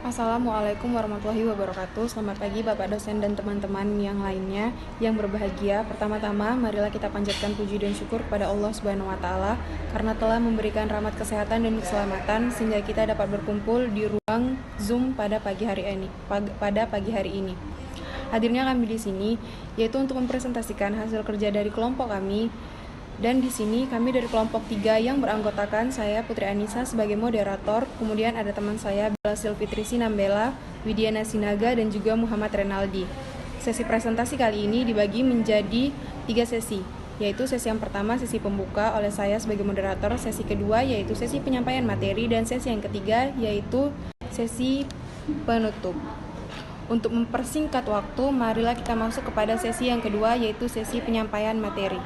Assalamualaikum warahmatullahi wabarakatuh. Selamat pagi Bapak dosen dan teman-teman yang lainnya yang berbahagia. Pertama-tama, marilah kita panjatkan puji dan syukur kepada Allah Subhanahu wa taala karena telah memberikan rahmat kesehatan dan keselamatan sehingga kita dapat berkumpul di ruang Zoom pada pagi hari ini. Hadirnya kami di sini yaitu untuk mempresentasikan hasil kerja dari kelompok kami. Dan di sini kami dari kelompok 3 yang beranggotakan saya Putri Anissa sebagai moderator, kemudian ada teman saya Bella Silfitri Sinambela, Widiana Sinaga, dan juga Muhammad Renaldi. Sesi presentasi kali ini dibagi menjadi 3 sesi, yaitu sesi yang pertama sesi pembuka oleh saya sebagai moderator, sesi kedua yaitu sesi penyampaian materi, dan sesi yang ketiga yaitu sesi penutup. Untuk mempersingkat waktu, marilah kita masuk kepada sesi yang kedua yaitu sesi penyampaian materi.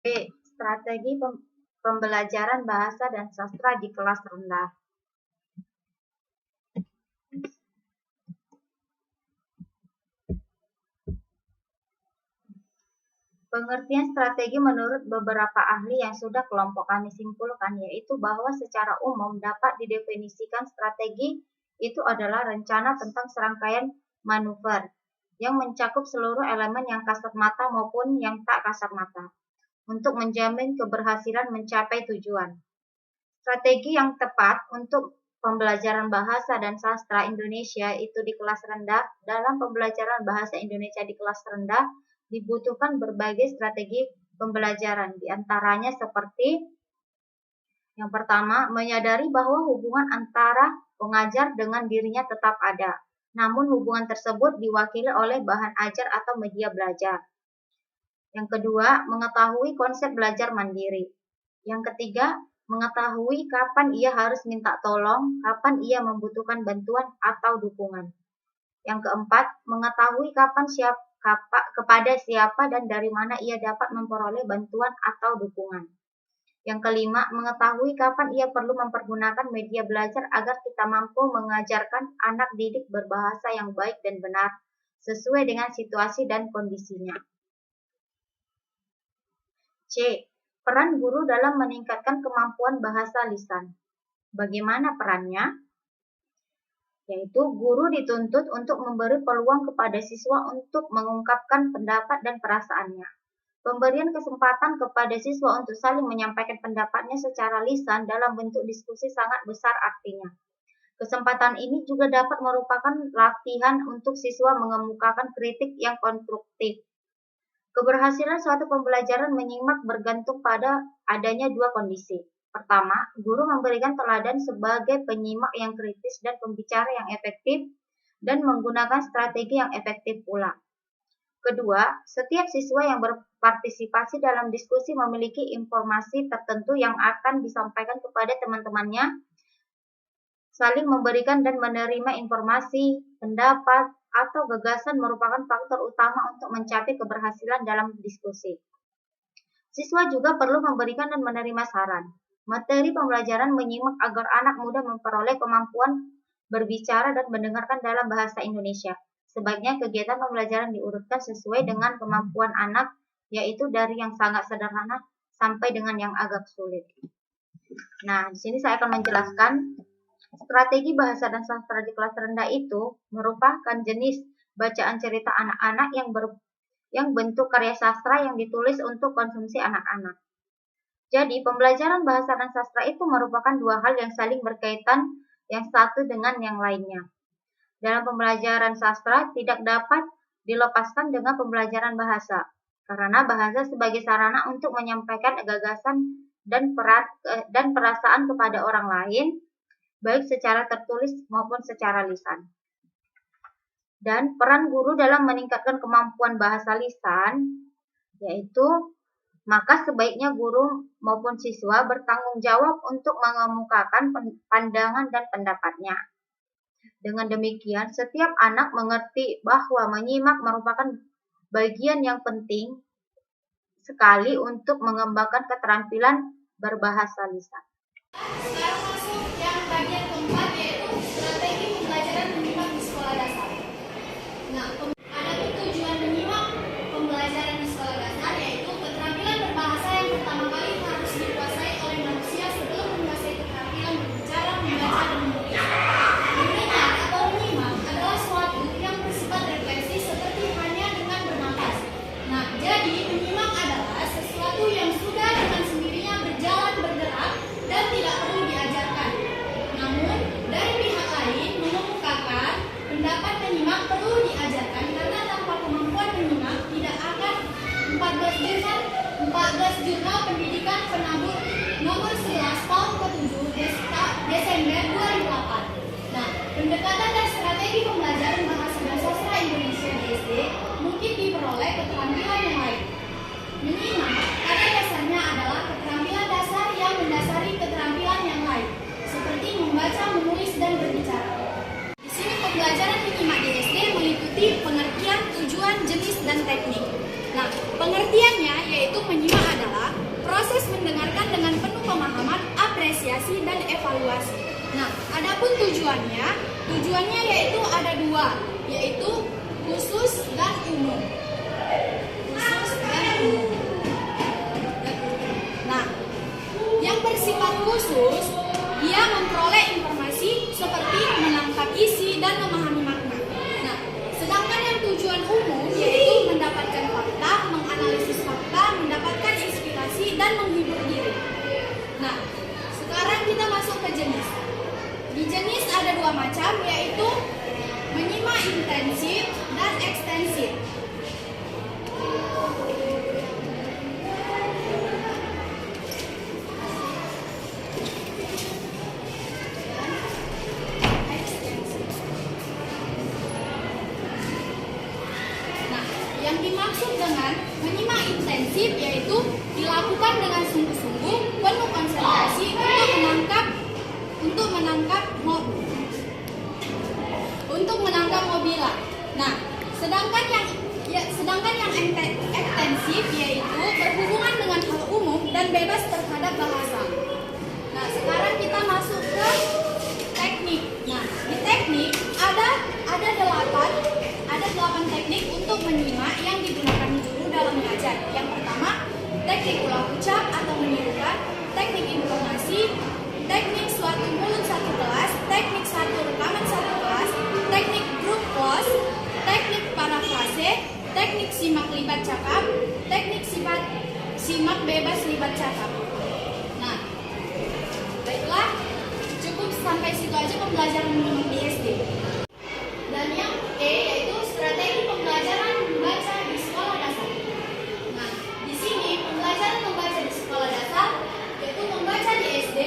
B. Strategi pembelajaran bahasa dan sastra di kelas rendah. Pengertian strategi menurut beberapa ahli yang sudah kelompok kami simpulkan yaitu bahwa secara umum dapat didefinisikan strategi itu adalah rencana tentang serangkaian manuver yang mencakup seluruh elemen yang kasat mata maupun yang tak kasat mata untuk menjamin keberhasilan mencapai tujuan. Strategi yang tepat untuk pembelajaran bahasa dan sastra Indonesia itu di kelas rendah. Dalam pembelajaran bahasa Indonesia di kelas rendah dibutuhkan berbagai strategi pembelajaran, diantaranya seperti yang pertama, menyadari bahwa hubungan antara pengajar dengan dirinya tetap ada, namun hubungan tersebut diwakili oleh bahan ajar atau media belajar. Yang kedua, mengetahui konsep belajar mandiri. Yang ketiga, mengetahui kapan ia harus minta tolong, kapan ia membutuhkan bantuan atau dukungan. Yang keempat, mengetahui kepada siapa dan dari mana ia dapat memperoleh bantuan atau dukungan. Yang kelima, mengetahui kapan ia perlu mempergunakan media belajar agar kita mampu mengajarkan anak didik berbahasa yang baik dan benar, sesuai dengan situasi dan kondisinya. C. Peran guru dalam meningkatkan kemampuan bahasa lisan. Bagaimana perannya? Yaitu guru dituntut untuk memberi peluang kepada siswa untuk mengungkapkan pendapat dan perasaannya. Pemberian kesempatan kepada siswa untuk saling menyampaikan pendapatnya secara lisan dalam bentuk diskusi sangat besar artinya. Kesempatan ini juga dapat merupakan latihan untuk siswa mengemukakan kritik yang konstruktif. Keberhasilan suatu pembelajaran menyimak bergantung pada adanya dua kondisi. Pertama, guru memberikan teladan sebagai penyimak yang kritis dan pembicara yang efektif dan menggunakan strategi yang efektif pula. Kedua, setiap siswa yang berpartisipasi dalam diskusi memiliki informasi tertentu yang akan disampaikan kepada teman-temannya, saling memberikan dan menerima informasi, pendapat, atau gagasan merupakan faktor utama untuk mencapai keberhasilan dalam diskusi. Siswa juga perlu memberikan dan menerima saran. Materi pembelajaran menyimak agar anak muda memperoleh kemampuan berbicara dan mendengarkan dalam bahasa Indonesia. Sebaiknya kegiatan pembelajaran diurutkan sesuai dengan kemampuan anak, yaitu dari yang sangat sederhana sampai dengan yang agak sulit. Nah, di sini saya akan menjelaskan strategi bahasa dan sastra di kelas rendah itu merupakan jenis bacaan cerita anak-anak yang bentuk karya sastra yang ditulis untuk konsumsi anak-anak. Jadi, pembelajaran bahasa dan sastra itu merupakan dua hal yang saling berkaitan yang satu dengan yang lainnya. Dalam pembelajaran sastra tidak dapat dilepaskan dengan pembelajaran bahasa, karena bahasa sebagai sarana untuk menyampaikan gagasan dan perasaan kepada orang lain, baik secara tertulis maupun secara lisan. Dan peran guru dalam meningkatkan kemampuan bahasa lisan, yaitu maka sebaiknya guru maupun siswa bertanggung jawab untuk mengemukakan pandangan dan pendapatnya. Dengan demikian, setiap anak mengerti bahwa menyimak merupakan bagian yang penting sekali untuk mengembangkan keterampilan berbahasa lisan. Sekarang masuk yang bagian keempat, yaitu strategi pembelajaran menyimak di sekolah dasar. Nah, ada tujuan menyimak pembelajaran di sekolah dasar, yaitu keterampilan berbahasa yang pertama kali harus dikuasai oleh manusia sebelum menguasai keterampilan berbicara, membaca, dan menulis. Mendengar atau menyimak adalah suatu yang bersifat refleksi seperti hanya dengan bernafas. Nah, jadi menyimak adalah sesuatu yang sudah dengan sendirinya berjalan bergerak dan tidak perlu diajarkan. Namun, dari pihak lain mengemukakan pendapat menyimak perlu diajarkan karena tanpa kemampuan menyimak tidak akan 14 Jurnal Pendidikan Penabur nomor 11 tahun ke-7 Desember 2008. Nah, pendekatan dan strategi pembelajaran bahasa dan sastra Indonesia di SD mungkin diperoleh keterampilan yang lain. Menyimak pada dasarnya adalah keterampilan dasar yang mendasari keterampilan yang lain, seperti membaca, menulis, dan berbicara. Di sini pembelajaran menyimak di SD meliputi pengertian, tujuan, jenis, dan teknik. Nah, pengertiannya yaitu menyimak adalah mendengarkan dengan penuh pemahaman, apresiasi, dan evaluasi. Nah, adapun tujuannya yaitu ada dua, yaitu khusus dan umum. Khusus dan umum. Nah, yang bersifat khusus, dia memperoleh informasi seperti menangkap isi dan memahami makna. Nah, sedangkan yang tujuan umum yaitu mendapatkan fakta, menganalisis fakta, mendapatkan inspirasi, dan menghibur diri. Nah, sekarang kita masuk ke jenis. Di jenis ada dua macam, yaitu menyimak intensif dan ekstensif. Yang dimaksud dengan menyimak intensif yaitu dilakukan dengan sungguh-sungguh, penuh konsentrasi untuk menangkap mobila. Nah, sedangkan yang ekstensif yaitu berhubungan dengan hal umum dan bebas terhadap bahasa. Nah, sekarang kita masuk ke teknik. Nah, di teknik ada 8 teknik untuk menyimak yang digunakan guru dalam mengajar. Yang pertama, teknik ulang ucap atau menirukan, teknik informasi, teknik suatu mulut satu kelas, teknik satu rekaman satu kelas, teknik group close, teknik parafrase, teknik simak libat cakap, teknik simak bebas libat cakap. Nah, baiklah, cukup sampai situ aja pembelajaran menyimak di SD. Dan yang E yaitu strategi pembelajaran membaca di sekolah dasar. Nah, di sini pembelajaran membaca di sekolah dasar yaitu membaca di SD,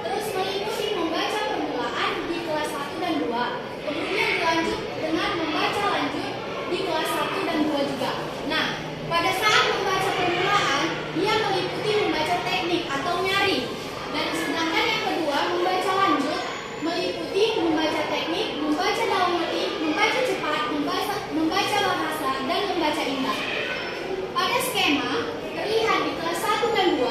terus meliputi membaca permulaan di kelas 1 dan 2. Kemudian dilanjut dengan membaca lanjut di kelas 1 dan 2 juga. Nah, pada saat membaca permulaan, dia meliputi membaca teknik atau nyari. Dan sedangkan yang kedua, membaca lanjut, meliputi membaca teknik, membaca dalam hati, membaca cepat, membaca bahasa, dan membaca indah. Pada skema, terlihat di kelas 1 dan 2,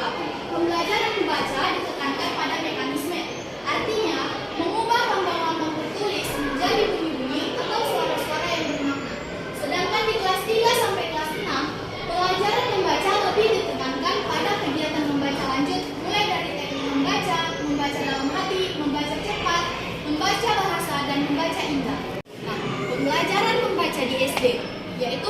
pembelajaran membaca ditekankan pada mekanisme. Artinya, mengubah lambang-lambang tertulis menjadi bunyi-bunyi atau suara-suara yang bermakna. Sedangkan di kelas 3 sampai kelas 6, pelajaran membaca lebih ditekankan pada kegiatan membaca lanjut, mulai dari teknik membaca dalam hati, membaca cepat, membaca bahasa, dan membaca indah. Nah, pembelajaran membaca di SD yaitu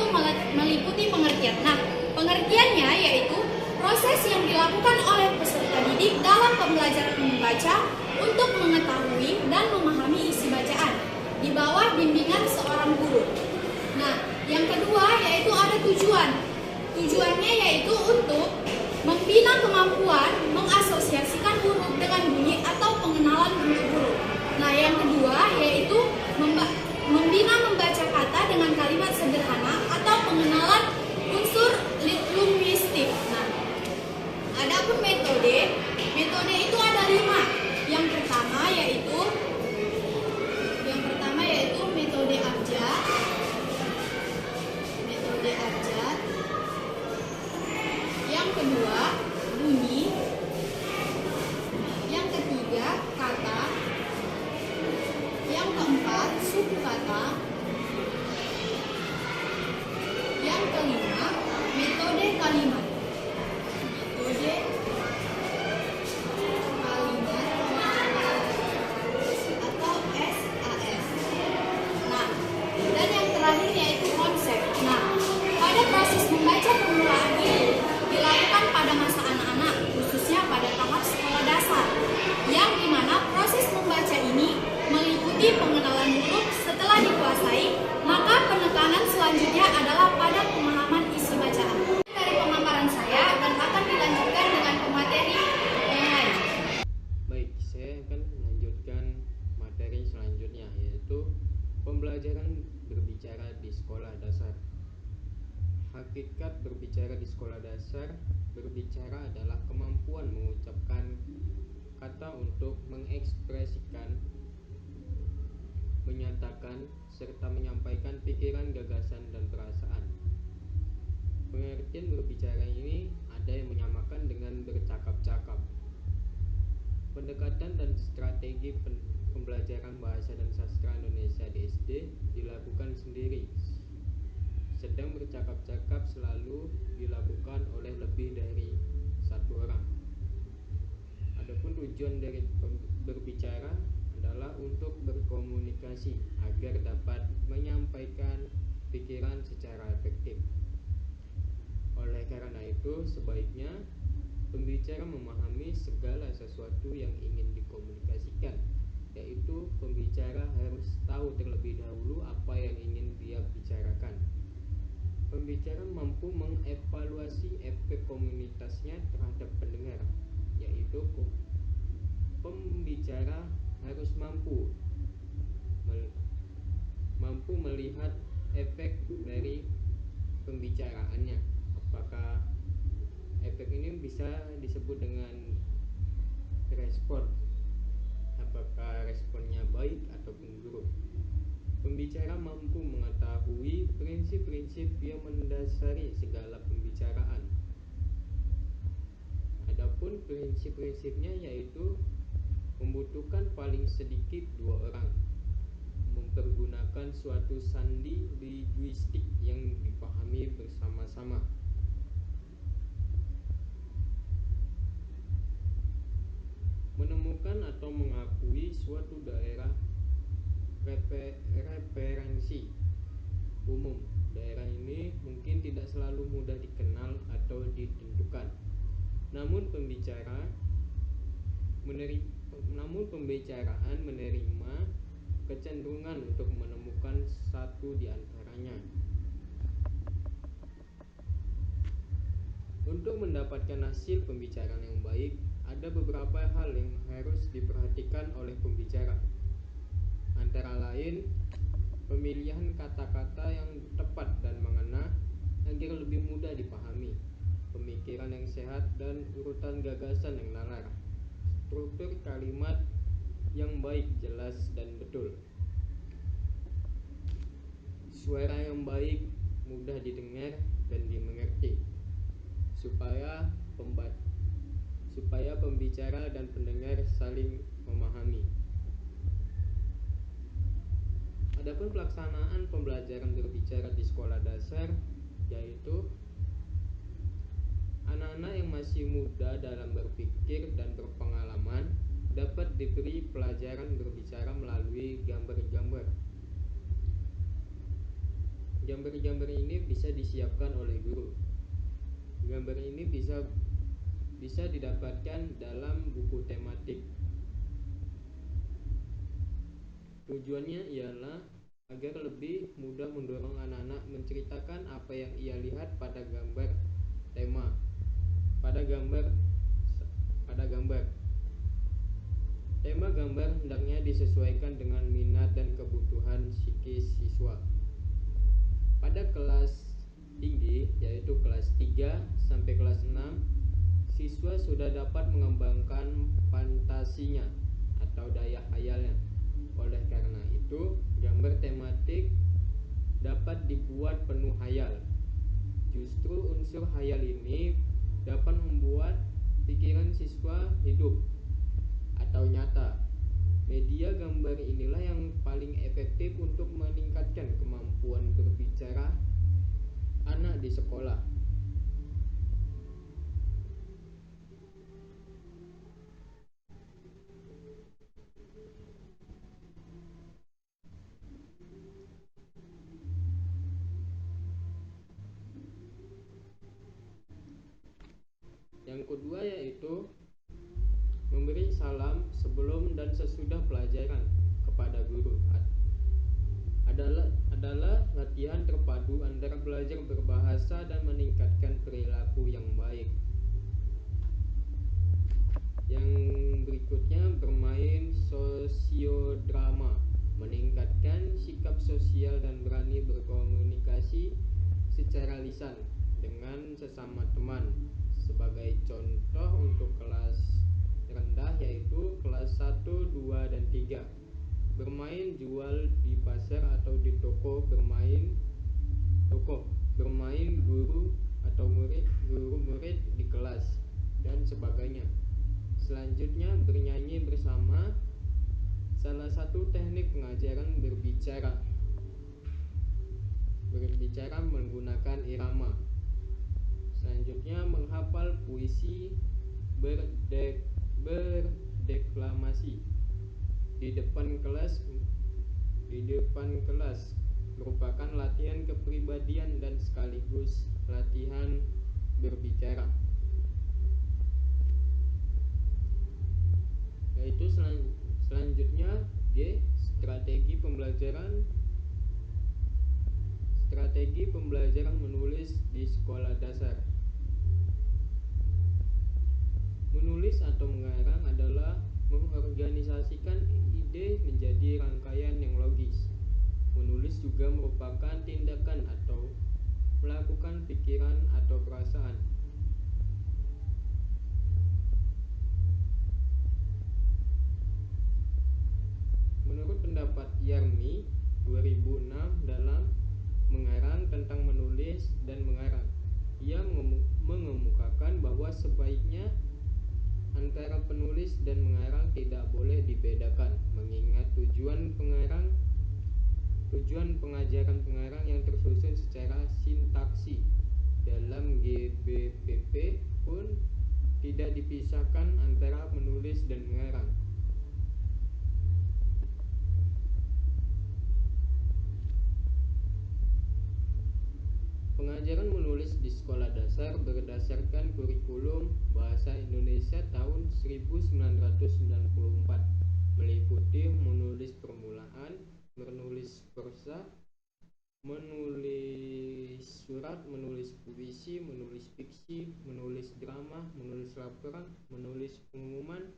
meliputi pengertian. Nah, pengertiannya yaitu proses yang dilakukan oleh peserta didik dalam pembelajaran membaca untuk mengetahui dan memahami isi bacaan di bawah bimbingan seorang guru. Nah, yang kedua yaitu ada tujuan. Tujuannya yaitu untuk membina kemampuan mengasosiasikan huruf dengan bunyi atau pengenalan bentuk huruf. Nah, yang kedua yaitu membina membaca kata dengan kalimat sederhana atau pengenalan unsur linguistik. Nah, adapun metode itu ada 5. Yang pertama yaitu metode abjad. Yang kedua, bunyi. Yang ketiga, kata. Yang keempat, suku kata. Yang kelima, metode kalimat. Atau SAS. Nah, dan yang terakhir yaitu konsep. Nah, pada proses membaca permulaan ini dilakukan pada masa anak-anak, khususnya pada tahap sekolah dasar, yang dimana proses membaca ini meliputi pengenalan huruf. Setelah dikuasai, maka penekanan selanjutnya adalah pada pemahaman isi bacaan. Dari pemaparan saya dan akan dilanjutkan dengan pemateri yang lain. Baik, saya akan melanjutkan materi selanjutnya, yaitu pembelajaran berbicara di sekolah dasar. Hakikat berbicara di sekolah dasar, berbicara adalah kemampuan mengucapkan kata untuk mengekspresikan, menyatakan, serta menyampaikan pikiran, gagasan, dan perasaan. Pengertian berbicara ini ada yang menyamakan dengan bercakap-cakap. Pendekatan dan strategi pembelajaran bahasa dan sastra Indonesia di SD dilakukan sendiri, sedang bercakap-cakap selalu dilakukan oleh lebih dari satu orang. Adapun tujuan dari berbicara adalah untuk berkomunikasi agar dapat menyampaikan pikiran secara efektif. Oleh karena itu, sebaiknya pembicara memahami segala sesuatu yang ingin dikomunikasikan, yaitu pembicara harus tahu terlebih dahulu apa yang ingin dia bicarakan. Pembicara mampu mengevaluasi efek komunitasnya terhadap pendengar, yaitu pembicara harus mampu melihat efek dari pembicaraannya. Apakah efek ini bisa disebut dengan respon? Apakah responnya baik ataupun buruk? Pembicara mampu mengetahui prinsip-prinsip yang mendasari segala pembicaraan. Adapun prinsip-prinsipnya yaitu membutuhkan paling sedikit 2 orang, mempergunakan suatu sandi linguistik yang dipahami bersama-sama, menemukan atau mengakui suatu daerah referensi umum. Daerah ini mungkin tidak selalu mudah dikenal atau ditentukan, namun pembicaraan menerima kecenderungan untuk menemukan satu di antaranya. Untuk mendapatkan hasil pembicaraan yang baik, ada beberapa hal yang harus diperhatikan oleh pembicara. Antara lain, pemilihan kata-kata yang tepat dan mengena agar lebih mudah dipahami, pemikiran yang sehat dan urutan gagasan yang nalar, struktur kalimat yang baik, jelas dan betul, suara yang baik, mudah didengar dan dimengerti, supaya pembicara dan pendengar saling memahami. Adapun pelaksanaan pembelajaran berbicara di sekolah dasar, yaitu anak-anak yang masih muda dalam berpikir dan berpengalaman dapat diberi pelajaran berbicara melalui gambar-gambar. Gambar-gambar ini bisa disiapkan oleh guru. Gambar ini bisa didapatkan dalam buku tematik. Tujuannya ialah agar lebih mudah mendorong anak-anak menceritakan apa yang ia lihat pada gambar tema. Tema gambar hendaknya disesuaikan dengan minat dan kebutuhan psikis siswa. Pada kelas tinggi, yaitu kelas 3 sampai kelas 6, siswa sudah dapat mengembangkan fantasinya atau daya khayalnya. Oleh karena itu, gambar tematik dapat dibuat penuh khayal. Justru unsur khayal ini dapat membuat pikiran siswa hidup atau nyata. Media gambar inilah yang paling efektif untuk meningkatkan kemampuan berbicara anak di sekolah. Yang kedua yaitu memberi salam sebelum dan sesudah pelajaran kepada guru adalah latihan terpadu antara belajar berbahasa dan meningkatkan perilaku yang baik. Yang berikutnya, bermain sosiodrama, meningkatkan sikap sosial dan berani berkomunikasi secara lisan dengan sesama teman. Sebagai contoh untuk kelas rendah yaitu kelas 1, 2, dan 3. Bermain jual di pasar atau di toko, bermain guru atau guru murid di kelas, dan sebagainya. Selanjutnya, bernyanyi bersama, salah satu teknik pengajaran berbicara menggunakan irama. Selanjutnya, menghafal puisi, berdeklamasi di depan kelas merupakan latihan kepribadian dan sekaligus latihan berbicara. Yaitu selanjutnya G, strategi pembelajaran menulis di sekolah dasar. Menulis atau mengarang adalah mengorganisasikan ide menjadi rangkaian yang logis. Menulis juga merupakan tindakan atau melakukan pikiran atau perasaan. Menurut pendapat Yarmi 2006 dalam Mengarang tentang Menulis dan Mengarang, ia mengemukakan bahwa sebaiknya antara penulis dan mengarang tidak boleh dibedakan, mengingat tujuan pengajaran pengarang yang tersusun secara sintaksi dalam GBPP pun tidak dipisahkan antara menulis dan mengarang. Pengajaran menulis di sekolah dasar berdasarkan kurikulum Bahasa Indonesia tahun 1994 meliputi menulis permulaan, menulis prosa, menulis surat, menulis puisi, menulis fiksi, menulis drama, menulis laporan, menulis pengumuman,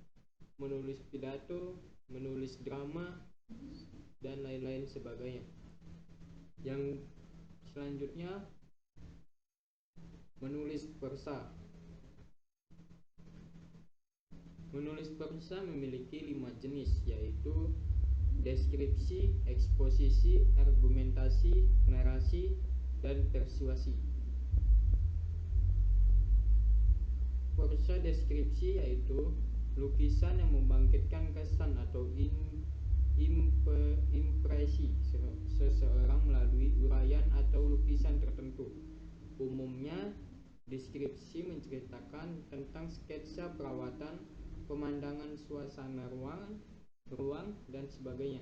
menulis pidato, menulis drama, dan lain-lain sebagainya. Yang selanjutnya, menulis persa. Menulis persa memiliki 5 jenis, yaitu deskripsi, eksposisi, argumentasi, narasi, dan persuasi. Persa deskripsi yaitu lukisan yang membangkitkan kesan atau impresi seseorang melalui uraian atau lukisan tertentu. Umumnya, deskripsi menceritakan tentang sketsa perawatan, pemandangan suasana ruang, dan sebagainya.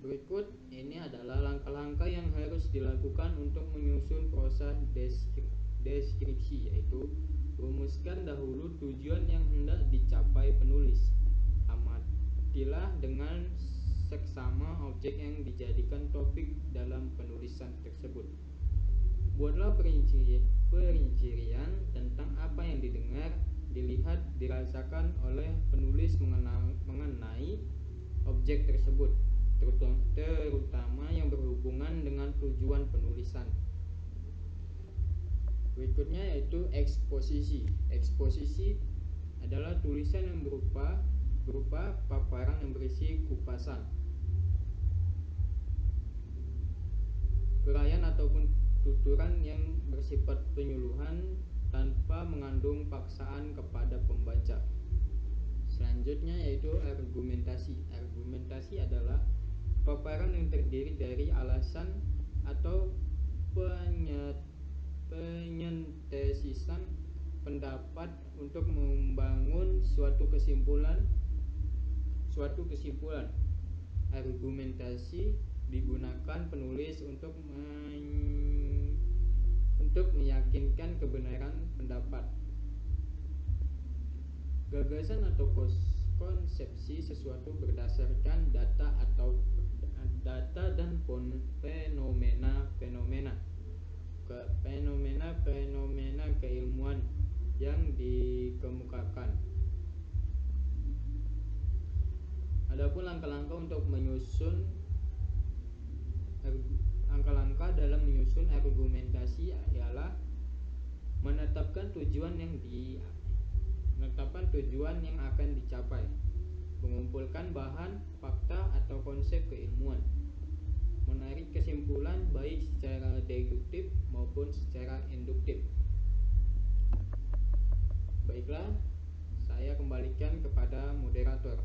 Berikut ini adalah langkah-langkah yang harus dilakukan untuk menyusun prosa deskripsi, yaitu rumuskan dahulu tujuan yang hendak dicapai penulis. Amatilah dengan seksama objek yang dijadikan topik dalam penulisan tersebut. Buatlah perincian tentang apa yang didengar, dilihat, dirasakan oleh penulis mengenai objek tersebut, terutama yang berhubungan dengan tujuan penulisan. Berikutnya yaitu eksposisi. Eksposisi adalah tulisan yang berupa paparan yang berisi kupasan, uraian ataupun tuturan yang bersifat penyuluhan tanpa mengandung paksaan kepada pembaca. Selanjutnya yaitu argumentasi. Argumentasi adalah paparan yang terdiri dari alasan atau penyentesisan pendapat untuk membangun suatu kesimpulan. Argumentasi digunakan penulis untuk meyakinkan kebenaran pendapat. Gagasan atau konsepsi sesuatu berdasarkan data dan fenomena keilmuan yang dikemukakan. Adapun langkah dalam menyusun argumentasi ialah menetapkan tujuan yang akan dicapai, mengumpulkan bahan, fakta, atau konsep keilmuan, menarik kesimpulan baik secara deduktif maupun secara induktif. Baiklah, saya kembalikan kepada moderator.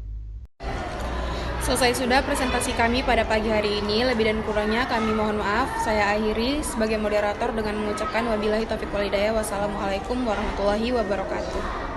Selesai sudah presentasi kami pada pagi hari ini. Lebih dan kurangnya kami mohon maaf. Saya akhiri sebagai moderator dengan mengucapkan wabillahi taufiq wal hidayah. Wassalamualaikum warahmatullahi wabarakatuh.